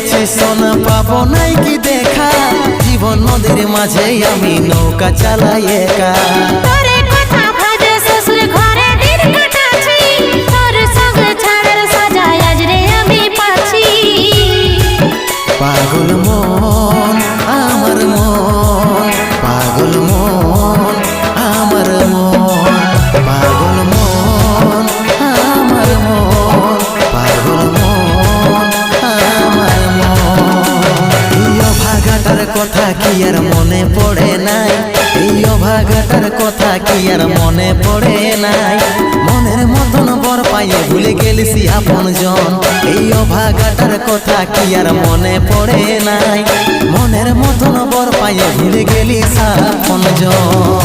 আছি সোনা পাবো নাই কি দেখা, জীবন নদীর মাঝে আমি নৌকা চালাই একা। তোরে কথা ভাবে শ্বশুর ঘরে দিন কাটাছি, তোর সঙ্গে ছাড়ার সাজায় আজ রে আমি পাচ্ছি। পাগল মন আমার মন, পাগল মন আমার মন, পাগল মন আমার মন, পাগল মন আমার মন। এই অভাগাটার কথা কি আর মনে পড়ে নাই, এই অভাগাটার কথা কি আর মনে পড়ে নাই। মনের মতন বর পাইয়ে ভুলে গেলিসি আপন জন, এই অভাগাটার কথা কি আর মনে পড়ে নাই। মনের মতন বর পাইয়ে ভুলে গেলিস আপন জন।